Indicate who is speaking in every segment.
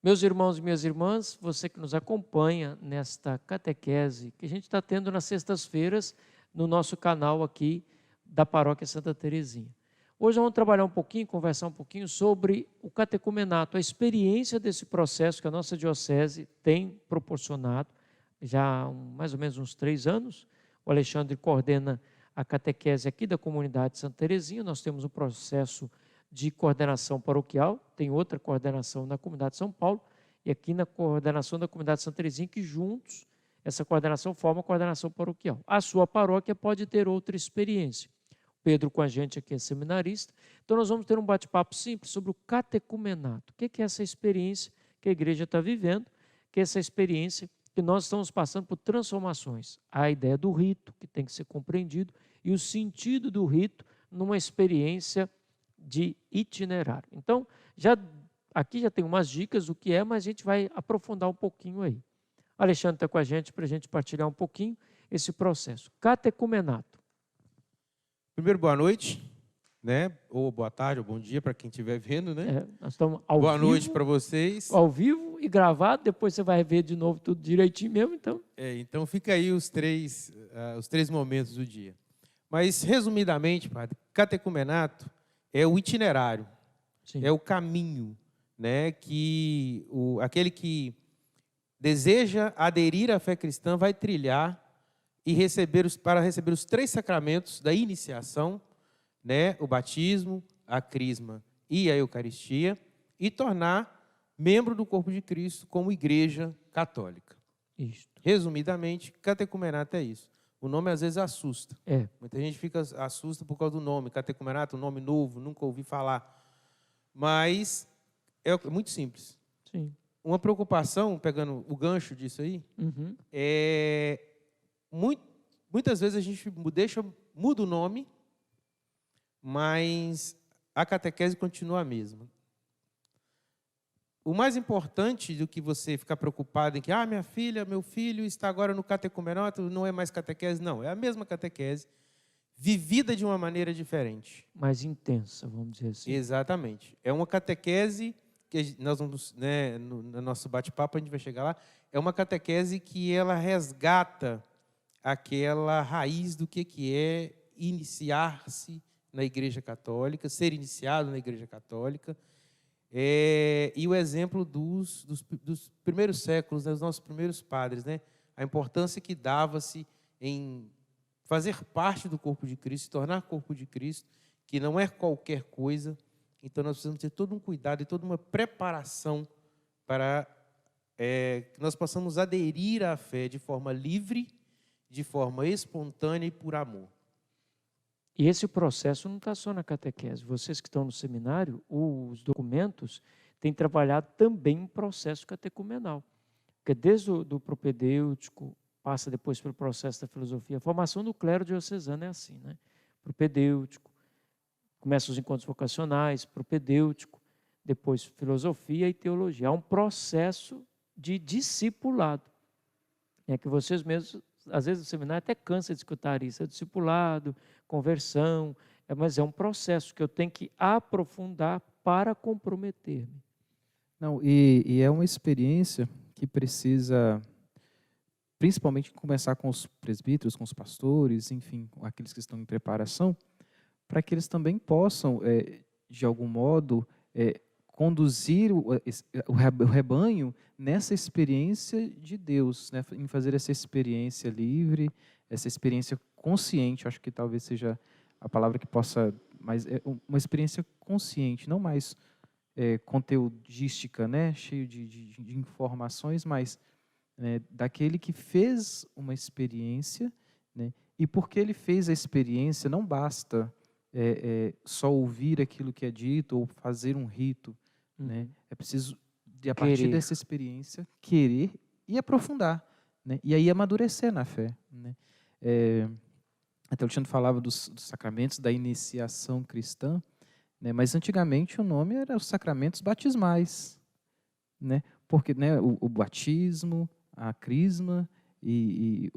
Speaker 1: Meus irmãos e minhas irmãs, você que nos acompanha nesta catequese que a gente está tendo nas sextas-feiras no nosso canal aqui da Paróquia Santa Terezinha. Hoje vamos trabalhar um pouquinho, conversar um pouquinho sobre o catecumenato, a experiência desse processo que a nossa diocese tem proporcionado já há mais ou menos uns 3 anos. O Alexandre coordena a catequese aqui da comunidade Santa Terezinha. Nós temos um processo de coordenação paroquial, tem outra coordenação na comunidade de São Paulo, e aqui na coordenação da comunidade Santa Terezinha, que juntos, essa coordenação forma a coordenação paroquial. A sua paróquia pode ter outra experiência. Pedro com a gente aqui é seminarista, então nós vamos ter um bate-papo simples sobre o catecumenato. O que é essa experiência que a igreja está vivendo, que é essa experiência que nós estamos passando por transformações. A ideia do rito, que tem que ser compreendido, e o sentido do rito numa experiência de itinerário. Então, aqui já tem umas dicas do que é, mas a gente vai aprofundar um pouquinho aí. O Alexandre está com a gente para a gente partilhar um pouquinho esse processo. Catecumenato.
Speaker 2: Primeiro, boa noite, né? Ou boa tarde, ou bom dia para quem estiver vendo, né?
Speaker 1: Nós estamos ao
Speaker 2: boa
Speaker 1: vivo,
Speaker 2: noite para vocês.
Speaker 1: Ao vivo e gravado, depois você vai ver de novo tudo direitinho mesmo, então.
Speaker 2: Então fica aí os três momentos do dia. Mas, resumidamente, padre, catecumenato é o itinerário,
Speaker 1: Sim.
Speaker 2: é o caminho, né, que aquele que deseja aderir à fé cristã vai trilhar e para receber os 3 sacramentos da iniciação, né, o batismo, a crisma e a Eucaristia, e tornar membro do corpo de Cristo como igreja católica.
Speaker 1: Isto.
Speaker 2: Resumidamente, catecumenato é isso. O nome às vezes assusta. Muita gente assusta por causa do nome. Catecumenato, um nome novo, nunca ouvi falar. Mas é muito simples.
Speaker 1: Sim.
Speaker 2: Uma preocupação, pegando o gancho disso aí, muitas vezes a gente muda o nome, mas a catequese continua a mesma. O mais importante do que você ficar preocupado em que minha filha, meu filho está agora no catecumenato, não é mais catequese. Não, é a mesma catequese, vivida de uma maneira diferente.
Speaker 1: Mais intensa, vamos dizer assim.
Speaker 2: Exatamente. É uma catequese, que nós vamos, né, no nosso bate-papo a gente vai chegar lá, é uma catequese que ela resgata aquela raiz do que é iniciar-se na Igreja Católica, ser iniciado na Igreja Católica. E o exemplo dos primeiros séculos, dos nossos primeiros padres, né? A importância que dava-se em fazer parte do corpo de Cristo, se tornar corpo de Cristo, que não é qualquer coisa. Então, nós precisamos ter todo um cuidado e toda uma preparação para que nós possamos aderir à fé de forma livre, de forma espontânea e por amor.
Speaker 1: E esse processo não está só na catequese. Vocês que estão no seminário, os documentos têm trabalhado também um processo catecumenal. Porque desde o propedêutico, passa depois pelo processo da filosofia. A formação do clero diocesano é assim, né? Propedêutico, começa os encontros vocacionais, propedêutico, depois filosofia e teologia. Há um processo de discipulado. É que vocês mesmos, às vezes o seminário até cansa de escutar isso, é discipulado, conversão, mas é um processo que eu tenho que aprofundar para comprometer-me.
Speaker 3: Não, e é uma experiência que precisa, principalmente, começar com os presbíteros, com os pastores, enfim, com aqueles que estão em preparação, para que eles também possam, de algum modo, conduzir o rebanho nessa experiência de Deus, né? Em fazer essa experiência livre, essa experiência consciente. Acho que talvez seja a palavra que possa, mas é uma experiência consciente, não mais conteudística, né? Cheio de informações, mas daquele que fez uma experiência, né? E porque ele fez a experiência, não basta só ouvir aquilo que é dito ou fazer um rito, né? É preciso, a partir dessa experiência, querer e aprofundar, né? E aí amadurecer na fé, né? Até o Alexandre falava dos sacramentos da iniciação cristã, né? Mas antigamente o nome era os sacramentos batismais, né? Porque, né, o batismo, a crisma e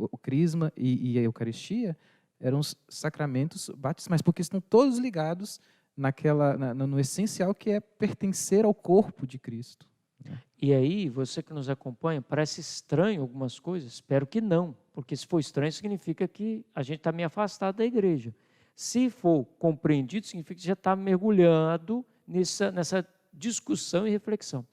Speaker 3: a Eucaristia eram os sacramentos batismais, porque estão todos ligados no essencial que é pertencer ao corpo de Cristo.
Speaker 1: E aí, você que nos acompanha, parece estranho algumas coisas? Espero que não, porque se for estranho, significa que a gente está meio afastado da igreja. Se for compreendido, significa que já está mergulhado nessa discussão e reflexão.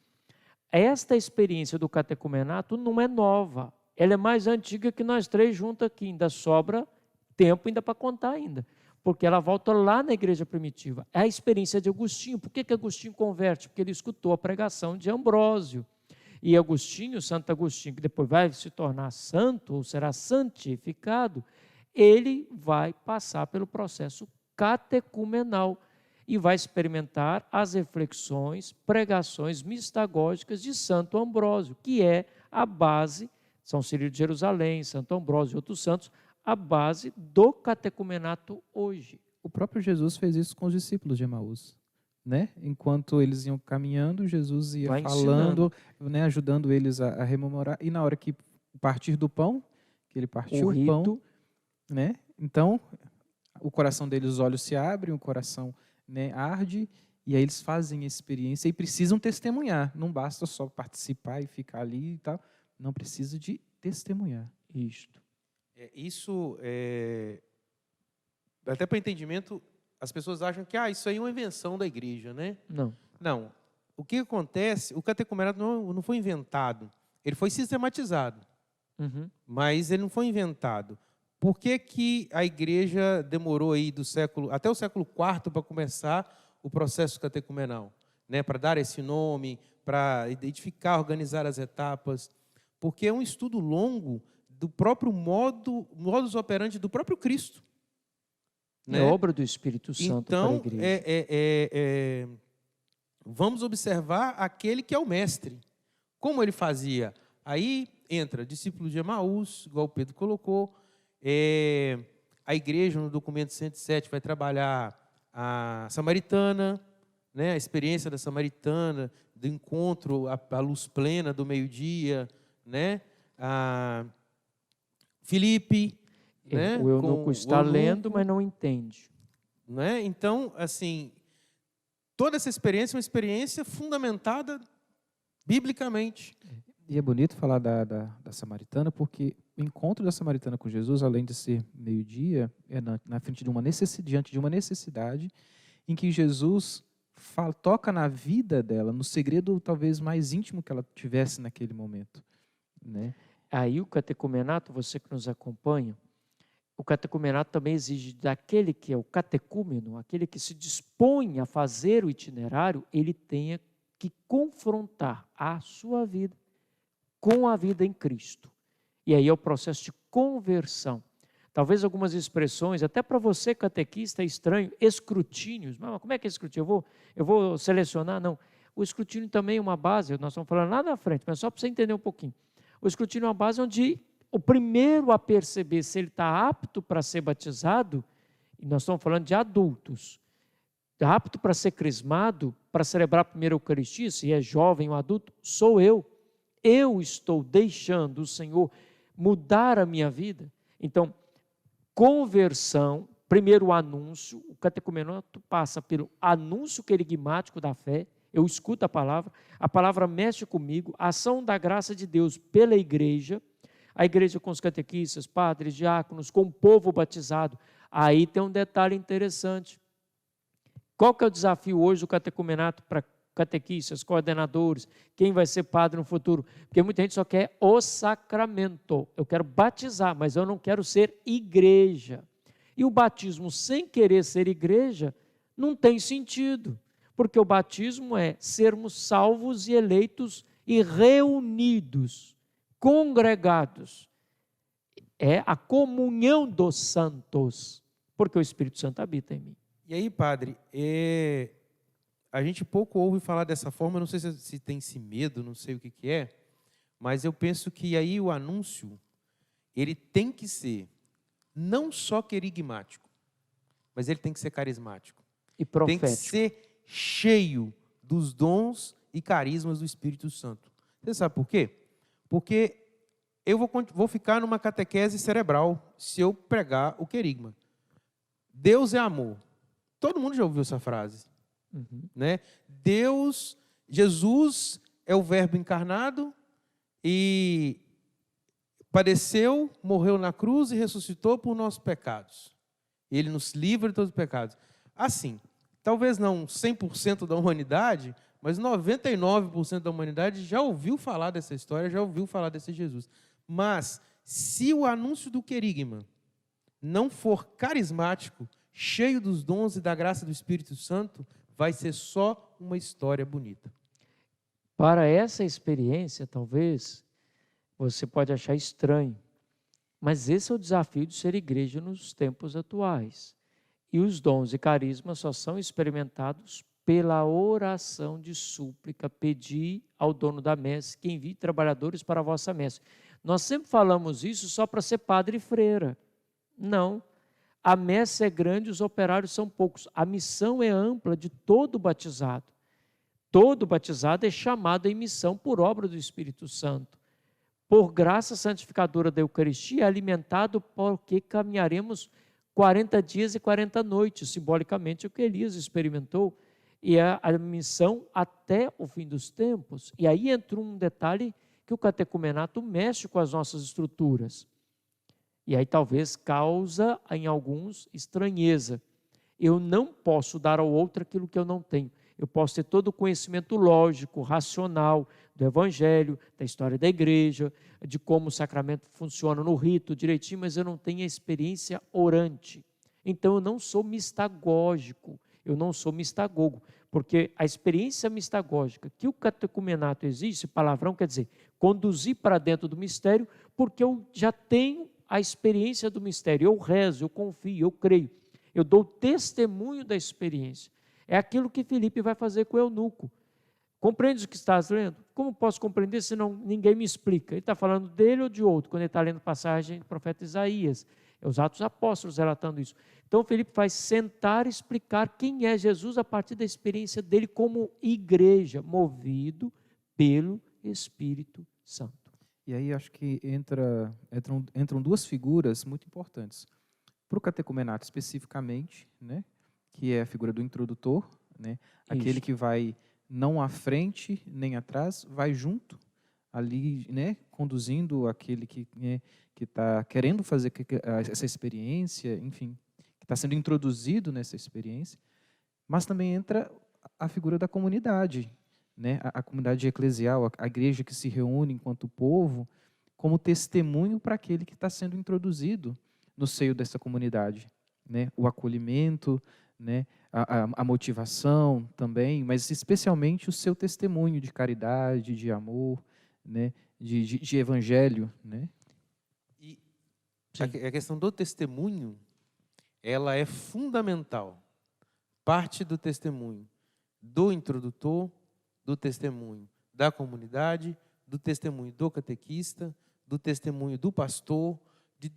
Speaker 1: Esta experiência do catecumenato não é nova, ela é mais antiga que nós três juntos aqui, ainda sobra tempo ainda para contar ainda, porque ela volta lá na igreja primitiva. É a experiência de Agostinho. Por que Agostinho converte? Porque ele escutou a pregação de Ambrósio. E Agostinho, Santo Agostinho, que depois vai se tornar santo, ou será santificado, ele vai passar pelo processo catecumenal e vai experimentar as reflexões, pregações mistagógicas de Santo Ambrósio, que é a base, São Cirilo de Jerusalém, Santo Ambrósio e outros santos, a base do catecumenato hoje.
Speaker 3: O próprio Jesus fez isso com os discípulos de Emaús, né? Enquanto eles iam caminhando, Jesus ia falando, né, ajudando eles a rememorar. E na hora que partir do pão, que ele partiu o pão, né? Então, o coração deles, os olhos se abrem, o coração, né, arde, e aí eles fazem a experiência e precisam testemunhar. Não basta só participar e ficar ali e tal. Não precisa de testemunhar.
Speaker 2: Isso, até para entendimento, as pessoas acham que isso aí é uma invenção da igreja, né? Não. O que acontece, o catecumenato não foi inventado, ele foi sistematizado, mas ele não foi inventado. Por que a igreja demorou aí até o século IV para começar o processo catecumenal? Né? Para dar esse nome, para identificar, organizar as etapas, porque é um estudo longo do próprio modus operandi do próprio Cristo.
Speaker 1: Né? É obra do Espírito Santo para a igreja.
Speaker 2: Então, vamos observar aquele que é o mestre. Como ele fazia? Aí entra discípulo de Emaús, igual o Pedro colocou. A igreja, no documento 107, vai trabalhar a samaritana, né? A experiência da samaritana, do encontro à luz plena do meio-dia, né? Filipe, né?
Speaker 1: O eunuco está lendo, mas não entende.
Speaker 2: Né? Então, assim, toda essa experiência é uma experiência fundamentada biblicamente.
Speaker 3: E é bonito falar da samaritana, porque o encontro da samaritana com Jesus, além de ser meio-dia, é na frente de diante de uma necessidade, em que Jesus toca na vida dela, no segredo talvez mais íntimo que ela tivesse naquele momento. Né?
Speaker 1: Aí o catecumenato, você que nos acompanha, o catecumenato também exige daquele que é o catecúmeno, aquele que se dispõe a fazer o itinerário, ele tenha que confrontar a sua vida com a vida em Cristo. E aí é o processo de conversão. Talvez algumas expressões, até para você catequista é estranho, escrutínios. Mas como é que é escrutínio? Eu vou selecionar? Não. O escrutínio também é uma base, nós estamos falando lá na frente, mas só para você entender um pouquinho. O escrutínio é uma base onde o primeiro a perceber se ele está apto para ser batizado, e nós estamos falando de adultos, apto para ser crismado, para celebrar a primeira Eucaristia, se é jovem ou adulto, sou eu. Eu estou deixando o Senhor mudar a minha vida. Então, conversão, primeiro o anúncio, o catecumenato passa pelo anúncio querigmático da fé, eu escuto a palavra mexe comigo, a ação da graça de Deus pela igreja, a igreja com os catequistas, padres, diáconos, com o povo batizado. Aí tem um detalhe interessante. Qual que é o desafio hoje do catecumenato para catequistas, coordenadores, quem vai ser padre no futuro? Porque muita gente só quer o sacramento. Eu quero batizar, mas eu não quero ser igreja. E o batismo sem querer ser igreja não tem sentido, porque o batismo é sermos salvos e eleitos e reunidos, congregados. É a comunhão dos santos, porque o Espírito Santo habita em mim.
Speaker 2: E aí, padre, a gente pouco ouve falar dessa forma, não sei se tem esse medo, não sei o que é, mas eu penso que aí o anúncio, ele tem que ser não só querigmático, mas ele tem que ser carismático.
Speaker 1: E profético.
Speaker 2: Tem que ser cheio dos dons e carismas do Espírito Santo. Você sabe por quê? Porque eu vou ficar numa catequese cerebral se eu pregar o querigma. Deus é amor. Todo mundo já ouviu essa frase. Né? Jesus é o Verbo encarnado e padeceu, morreu na cruz e ressuscitou por nossos pecados. Ele nos livra de todos os pecados. Assim, talvez não 100% da humanidade, mas 99% da humanidade já ouviu falar dessa história, já ouviu falar desse Jesus. Mas, se o anúncio do querigma não for carismático, cheio dos dons e da graça do Espírito Santo, vai ser só uma história bonita.
Speaker 1: Para essa experiência, talvez, você pode achar estranho, mas esse é o desafio de ser igreja nos tempos atuais. E os dons e carismas só são experimentados pela oração de súplica, pedir ao dono da messe que envie trabalhadores para a vossa messe. Nós sempre falamos isso só para ser padre e freira. Não. A messe é grande, os operários são poucos. A missão é ampla de todo batizado. Todo batizado é chamado em missão por obra do Espírito Santo. Por graça santificadora da Eucaristia, é alimentado porque caminharemos 40 dias e 40 noites, simbolicamente o que Elias experimentou, e a missão até o fim dos tempos. E aí entra um detalhe que o catecumenato mexe com as nossas estruturas. E aí talvez causa em alguns estranheza. Eu não posso dar ao outro aquilo que eu não tenho. Eu posso ter todo o conhecimento lógico, racional do Evangelho, da história da igreja, de como o sacramento funciona no rito direitinho, mas eu não tenho a experiência orante. Então eu não sou mistagógico, eu não sou mistagogo, porque a experiência mistagógica que o catecumenato exige, esse palavrão quer dizer conduzir para dentro do mistério, porque eu já tenho a experiência do mistério, eu rezo, eu confio, eu creio, eu dou testemunho da experiência. É aquilo que Filipe vai fazer com o eunuco. Compreendes o que estás lendo? Como posso compreender se não, ninguém me explica? Ele está falando dele ou de outro, quando ele está lendo passagem do profeta Isaías. É os Atos Apóstolos relatando isso. Então, Filipe vai sentar e explicar quem é Jesus a partir da experiência dele como igreja, movido pelo Espírito Santo.
Speaker 3: E aí acho que entram duas figuras muito importantes. Para o catecumenato especificamente, né, que é a figura do introdutor, né, aquele que vai não à frente nem atrás, vai junto ali, né, conduzindo aquele que está querendo fazer essa experiência, enfim, que está sendo introduzido nessa experiência. Mas também entra a figura da comunidade, né, a comunidade eclesial, a igreja que se reúne enquanto povo, como testemunho para aquele que está sendo introduzido no seio dessa comunidade, né, o acolhimento, né, a motivação também, mas especialmente o seu testemunho de caridade, de amor, né, de evangelho, né?
Speaker 2: E a questão do testemunho, ela é fundamental. Parte do testemunho do introdutor, do testemunho da comunidade, do testemunho do catequista, do testemunho do pastor,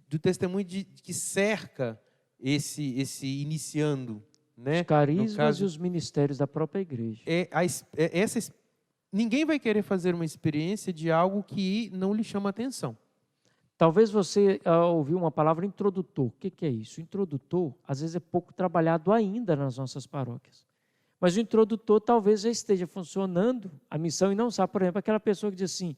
Speaker 2: do testemunho que cerca esse iniciando, né?
Speaker 1: Os carismas e os ministérios da própria igreja.
Speaker 2: Ninguém vai querer fazer uma experiência de algo que não lhe chama atenção.
Speaker 1: Talvez você ouviu uma palavra introdutor. O que é isso? Introdutor, às vezes, é pouco trabalhado ainda nas nossas paróquias. Mas o introdutor talvez já esteja funcionando a missão e não sabe, por exemplo, aquela pessoa que diz assim,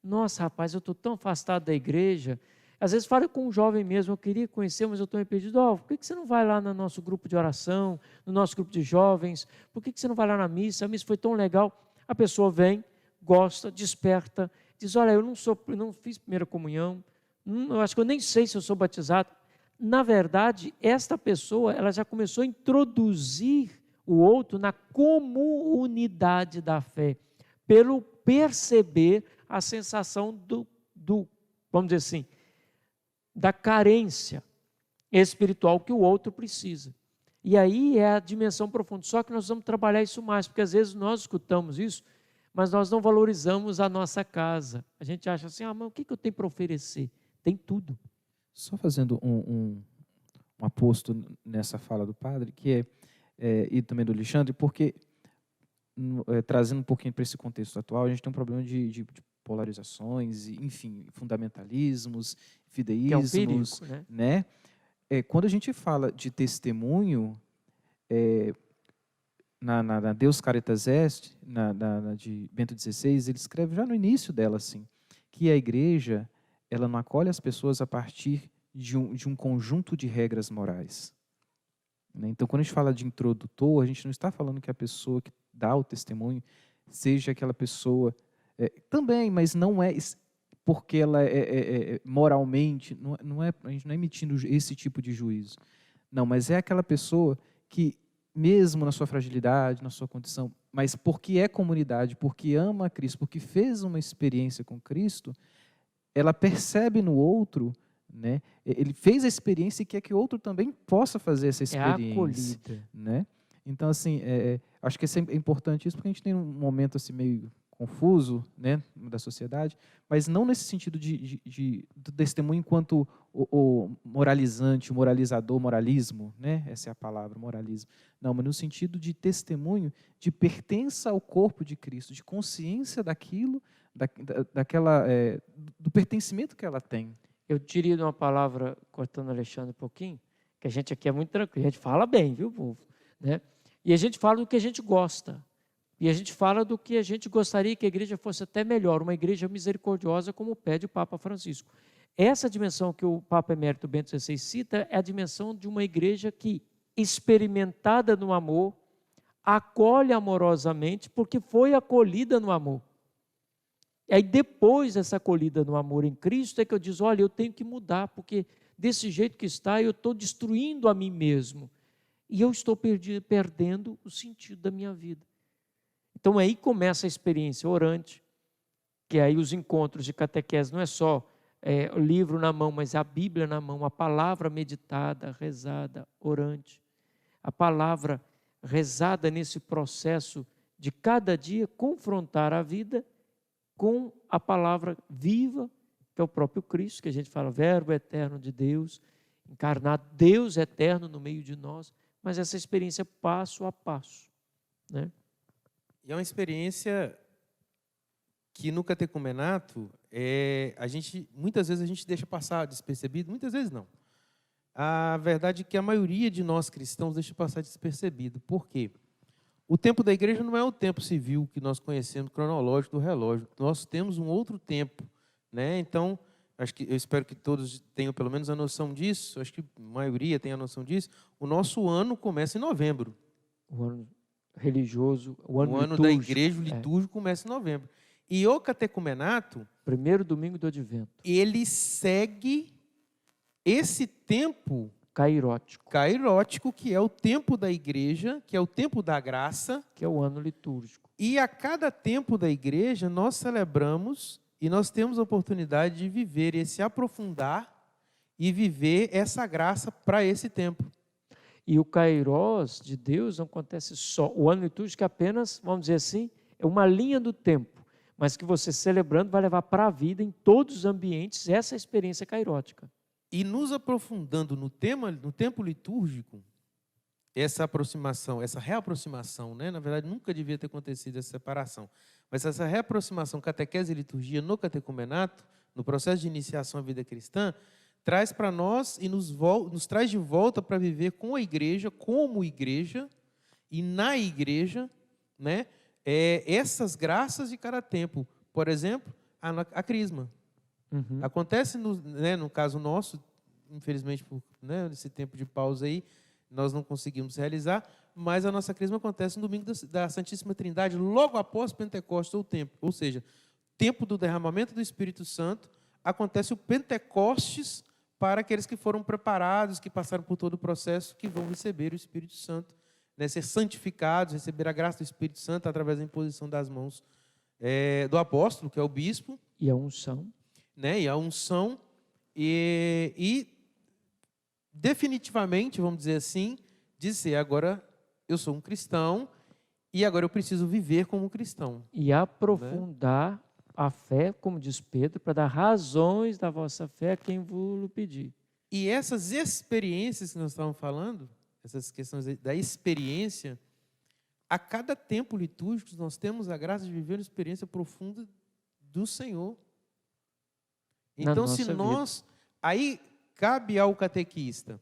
Speaker 1: nossa, rapaz, eu estou tão afastado da igreja. Às vezes fala com um jovem mesmo, eu queria conhecer, mas eu estou impedido. Por que você não vai lá no nosso grupo de oração, no nosso grupo de jovens? Por que você não vai lá na missa? A missa foi tão legal. A pessoa vem, gosta, desperta, diz, olha, eu não fiz primeira comunhão, eu acho que eu nem sei se eu sou batizado. Na verdade, esta pessoa ela já começou a introduzir o outro na comunidade da fé, pelo perceber a sensação vamos dizer assim, da carência espiritual que o outro precisa. E aí é a dimensão profunda. Só que nós vamos trabalhar isso mais, porque às vezes nós escutamos isso, mas nós não valorizamos a nossa casa. A gente acha assim, mas o que eu tenho para oferecer? Tem tudo.
Speaker 3: Só fazendo um aposto nessa fala do padre, que e também do Alexandre, porque trazendo um pouquinho para esse contexto atual, a gente tem um problema de polarizações, enfim, fundamentalismos, fideísmos,
Speaker 1: que é um perigo,
Speaker 3: né? Quando a gente fala de testemunho, na Deus Caritas Est, de Bento XVI, ele escreve já no início dela assim, que a igreja ela não acolhe as pessoas a partir de um conjunto de regras morais. Né? Então, quando a gente fala de introdutor, a gente não está falando que a pessoa que dá o testemunho seja aquela pessoa também, mas não é porque ela moralmente, a gente não é emitindo esse tipo de juízo. Não, mas é aquela pessoa que, mesmo na sua fragilidade, na sua condição, mas porque é comunidade, porque ama a Cristo, porque fez uma experiência com Cristo, ela percebe no outro, né? Ele fez a experiência e quer que o outro também possa fazer essa experiência.
Speaker 1: É acolhida.
Speaker 3: Né? Então, assim, acho que é importante isso, porque a gente tem um momento assim, meio confuso, né, da sociedade, mas não nesse sentido do testemunho enquanto o moralizante, o moralizador, moralismo, né, essa é a palavra, moralismo. Não, mas no sentido de testemunho, de pertença ao corpo de Cristo, de consciência daquilo, do pertencimento que ela tem.
Speaker 1: Eu diria uma palavra, cortando Alexandre um pouquinho, que a gente aqui é muito tranquilo, a gente fala bem, viu, povo? Né? E a gente fala do que a gente gosta. E a gente fala do que a gente gostaria que a igreja fosse até melhor, uma igreja misericordiosa, como pede o Papa Francisco. Essa dimensão que o Papa Emérito Bento XVI cita é a dimensão de uma igreja que, experimentada no amor, acolhe amorosamente, porque foi acolhida no amor. E aí, depois dessa acolhida no amor em Cristo, é que eu digo, olha, eu tenho que mudar, porque desse jeito que está, eu estou destruindo a mim mesmo. E eu estou perdendo o sentido da minha vida. Então, aí começa a experiência orante, que aí os encontros de catequese não é só o livro na mão, mas a Bíblia na mão, a palavra meditada, rezada, orante. A palavra rezada nesse processo de cada dia confrontar a vida com a palavra viva, que é o próprio Cristo, que a gente fala, verbo eterno de Deus, encarnado, Deus eterno no meio de nós, mas essa experiência passo a passo, né?
Speaker 2: E é uma experiência que no catecumenato, muitas vezes a gente deixa passar despercebido, muitas vezes não. A verdade é que a maioria de nós cristãos deixa passar despercebido. Por quê? O tempo da igreja não é o tempo civil que nós conhecemos, cronológico do relógio. Nós temos um outro tempo, né? Então, eu espero que todos tenham pelo menos a noção disso, acho que a maioria tem a noção disso. O nosso ano começa em novembro.
Speaker 1: O ano religioso, o ano
Speaker 2: da igreja, o litúrgico, começa em novembro. E o catecumenato,
Speaker 1: primeiro domingo do Advento,
Speaker 2: ele segue esse tempo cairótico, que é o tempo da igreja, que é o tempo da graça,
Speaker 1: que é o ano litúrgico.
Speaker 2: E a cada tempo da igreja nós celebramos e nós temos a oportunidade de viver esse aprofundar e viver essa graça para esse tempo.
Speaker 1: E o Kairós de Deus não acontece só. O ano litúrgico é apenas, vamos dizer assim, é uma linha do tempo, mas que você celebrando vai levar para a vida em todos os ambientes essa experiência kairótica.
Speaker 2: E nos aprofundando no tempo litúrgico, essa aproximação, essa reaproximação, né? Na verdade, nunca devia ter acontecido essa separação, mas essa reaproximação catequese e liturgia no catecumenato, no processo de iniciação à vida cristã, traz para nós e nos traz de volta para viver com a igreja, como igreja, e na igreja, né, essas graças de cada tempo. Por exemplo, a crisma.
Speaker 1: Uhum.
Speaker 2: Acontece, no caso nosso, infelizmente, por esse tempo de pausa aí, nós não conseguimos realizar, mas a nossa crisma acontece no domingo da Santíssima Trindade, logo após Pentecostes ou seja, tempo do derramamento do Espírito Santo, acontece o Pentecostes para aqueles que foram preparados, que passaram por todo o processo, que vão receber o Espírito Santo, né, ser santificados, receber a graça do Espírito Santo através da imposição das mãos do apóstolo, que é o bispo.
Speaker 1: E a unção.
Speaker 2: Né, e a unção. E definitivamente, vamos dizer assim, dizer agora eu sou um cristão e agora eu preciso viver como cristão.
Speaker 1: E aprofundar a fé, como diz Pedro, para dar razões da vossa fé a quem vos pedir.
Speaker 2: E essas experiências que nós estávamos falando, essas questões da experiência, a cada tempo litúrgico nós temos a graça de viver uma experiência profunda do Senhor. Então, se nós... Aí cabe ao catequista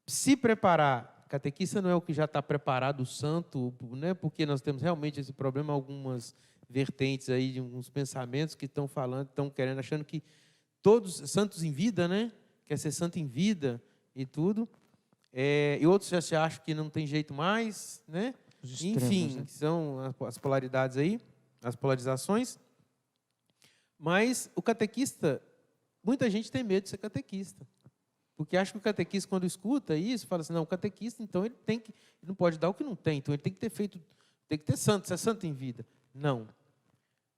Speaker 2: se preparar catequista não é o que já está preparado, o santo, né? Porque nós temos realmente esse problema, algumas vertentes aí, de alguns pensamentos que estão falando, estão querendo, achando que todos santos em vida, né? Quer ser santo em vida e tudo. E outros já se acham que não tem jeito mais, né?
Speaker 1: Os extremos,
Speaker 2: Enfim,
Speaker 1: né?
Speaker 2: são as polaridades aí, as polarizações. Mas o catequista, muita gente tem medo de ser catequista. Porque acha que o catequista, quando escuta isso, fala assim, não, o catequista, então, ele não pode dar o que não tem, então ele tem que ter santo, ser santo em vida. Não.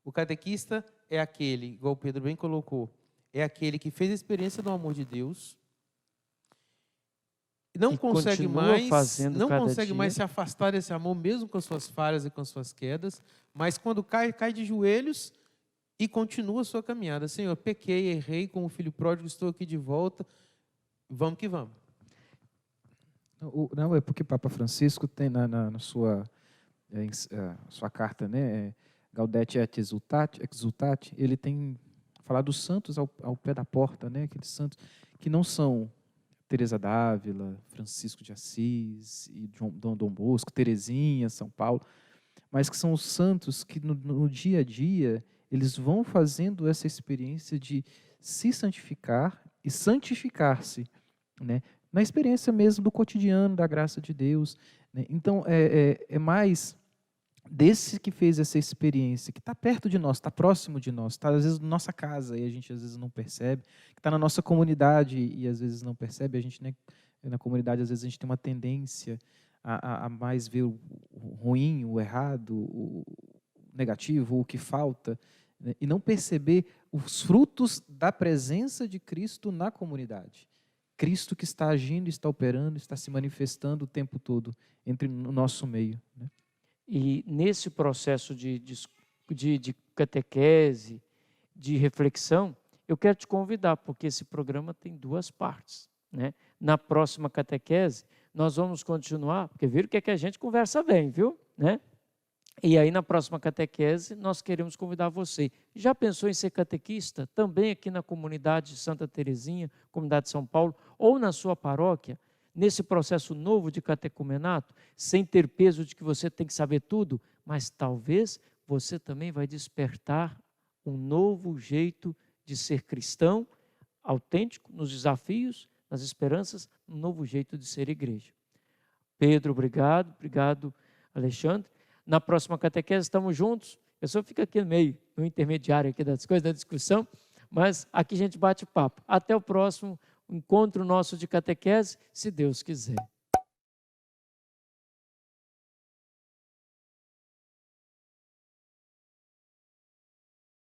Speaker 2: O catequista é aquele, igual o Pedro bem colocou, é aquele que fez a experiência do amor de Deus, não
Speaker 1: E
Speaker 2: consegue
Speaker 1: continua
Speaker 2: mais,
Speaker 1: fazendo
Speaker 2: não
Speaker 1: cada
Speaker 2: consegue
Speaker 1: dia.
Speaker 2: mais se afastar desse amor, mesmo com as suas falhas e com as suas quedas, mas quando cai de joelhos e continua a sua caminhada. Senhor, pequei, errei, como filho pródigo, estou aqui de volta, vamos que vamos.
Speaker 3: Não, é porque Papa Francisco tem na sua carta, né, Gaudete et Exultate, ele tem falado dos santos ao pé da porta, né, aqueles santos que não são Teresa d'Ávila, Francisco de Assis, e Dom Bosco, Teresinha, São Paulo, mas que são os santos que no dia a dia eles vão fazendo essa experiência de se santificar e santificar-se, né? Na experiência mesmo do cotidiano, da graça de Deus, né? Então, é mais desse que fez essa experiência, que está perto de nós, está próximo de nós, está às vezes na nossa casa e a gente às vezes não percebe, que está na nossa comunidade e às vezes não percebe, a gente, né, na comunidade às vezes a gente tem uma tendência a mais ver o ruim, o errado, o negativo, o que falta, né, e não perceber os frutos da presença de Cristo na comunidade. Cristo que está agindo, está operando, está se manifestando o tempo todo no nosso meio, né?
Speaker 1: E nesse processo de catequese, de reflexão, eu quero te convidar, porque esse programa tem duas partes, né? Na próxima catequese, nós vamos continuar, porque viram que a gente conversa bem, viu? Né? E aí, na próxima catequese, nós queremos convidar você. Já pensou em ser catequista? Também aqui na comunidade de Santa Teresinha, comunidade de São Paulo, ou na sua paróquia? Nesse processo novo de catecumenato, sem ter peso de que você tem que saber tudo, mas talvez você também vai despertar um novo jeito de ser cristão, autêntico, nos desafios, nas esperanças, um novo jeito de ser igreja. Pedro, obrigado, Alexandre. Na próxima catequese estamos juntos, eu só fico aqui no meio, no intermediário aqui das coisas, da discussão, mas aqui a gente bate papo. Até o próximo encontro nosso de catequese, se Deus quiser.